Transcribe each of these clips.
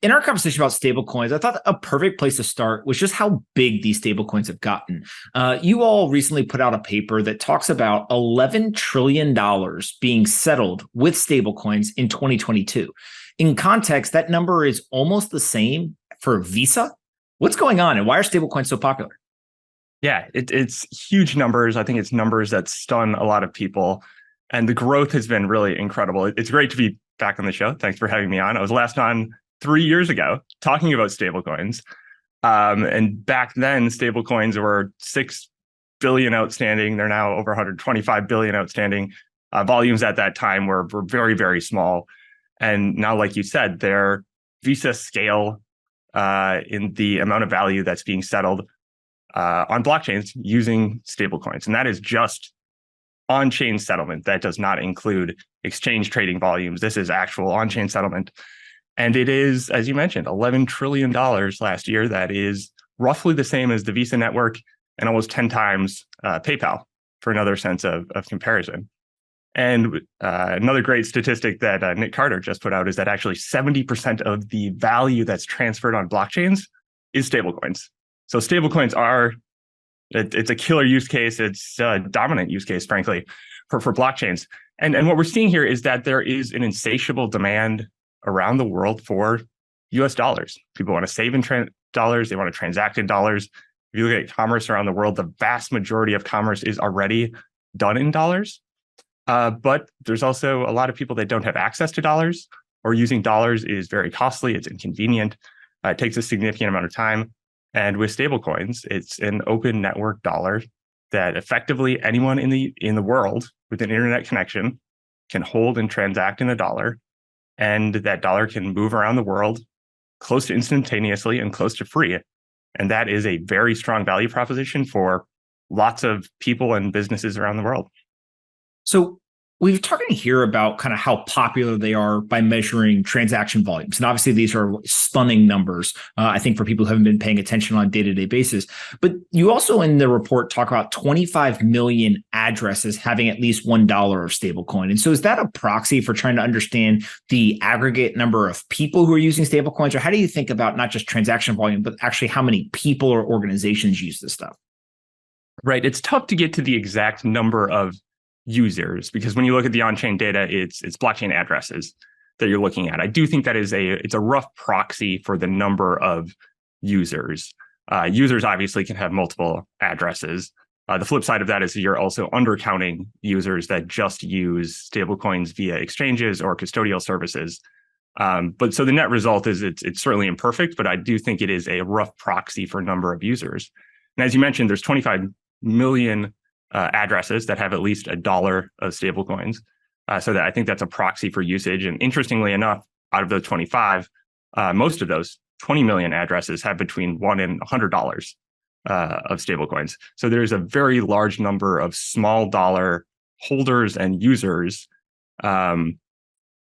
In our conversation about stablecoins, I thought a perfect place to start was just how big these stablecoins have gotten. You all recently put out a paper that talks about $11 trillion being settled with stablecoins in 2022. In context, that number is almost the same for Visa. What's going on and why are stablecoins so popular? Yeah, it's huge numbers. I think it's numbers that stun a lot of people. And the growth has been really incredible. It's great to be back on the show. Thanks for having me on. I was last on 3 years ago talking about stablecoins. And back then, stablecoins were 6 billion outstanding. They're now over 125 billion outstanding. Volumes at that time were very, very small. And now, like you said, they're Visa scale in the amount of value that's being settled on blockchains using stablecoins. And that is just on-chain settlement. That does not include exchange trading volumes. This is actual on-chain settlement. And it is, as you mentioned, $11 trillion last year. That is roughly the same as the Visa network and almost 10 times PayPal, for another sense of comparison. And another great statistic that Nick Carter just put out is that actually 70% of the value that's transferred on blockchains is stablecoins. So stablecoins it's a killer use case. It's a dominant use case, frankly, for blockchains. And what we're seeing here is that there is an insatiable demand around the world for US dollars. People want to save in dollars. They want to transact in dollars. If you look at commerce around the world, the vast majority of commerce is already done in dollars. But there's also a lot of people that don't have access to dollars, or using dollars is very costly. It's inconvenient. It takes a significant amount of time. And with stablecoins, it's an open network dollar that effectively anyone in the world with an internet connection can hold and transact in a dollar. And that dollar can move around the world close to instantaneously and close to free. And that is a very strong value proposition for lots of people and businesses around the world. So we've talking here about kind of how popular they are by measuring transaction volumes. And obviously these are stunning numbers, I think, for people who haven't been paying attention on a day-to-day basis. But you also in the report talk about 25 million addresses having at least $1 of stablecoin. And so is that a proxy for trying to understand the aggregate number of people who are using stablecoins? Or how do you think about not just transaction volume, but actually how many people or organizations use this stuff? Right. It's tough to get to the exact number of users, because when you look at the on-chain data, it's blockchain addresses that you're looking at. I do think that it's a rough proxy for the number of users. Users obviously can have multiple addresses. The flip side of that is you're also undercounting users that just use stablecoins via exchanges or custodial services. But so the net result is it's certainly imperfect, but I do think it is a rough proxy for number of users. And as you mentioned, there's 25 million addresses that have at least $1 of stablecoins. So that I think that's a proxy for usage. And interestingly enough, out of those 25, most of those 20 million addresses have between $1 and $100 of stablecoins. So there's a very large number of small dollar holders and users when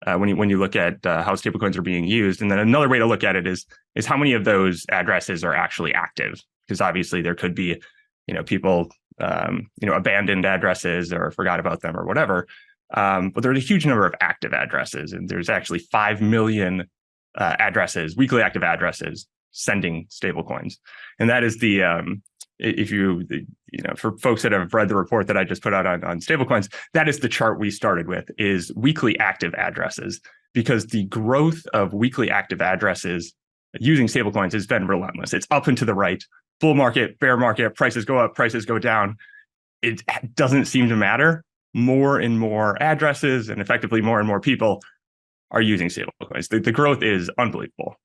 you look at how stablecoins are being used. And then another way to look at it is how many of those addresses are actually active, because obviously there could be people abandoned addresses or forgot about them or whatever. But there's a huge number of active addresses, and there's actually 5 million addresses, weekly active addresses, sending stablecoins. And that is for folks that have read the report that I just put out on stablecoins, that is the chart we started with, is weekly active addresses, because the growth of weekly active addresses using stablecoins has been relentless. It's up and to the right. Bull market, bear market, prices go up, prices go down. It doesn't seem to matter. More and more addresses and effectively more and more people are using stablecoins. The growth is unbelievable.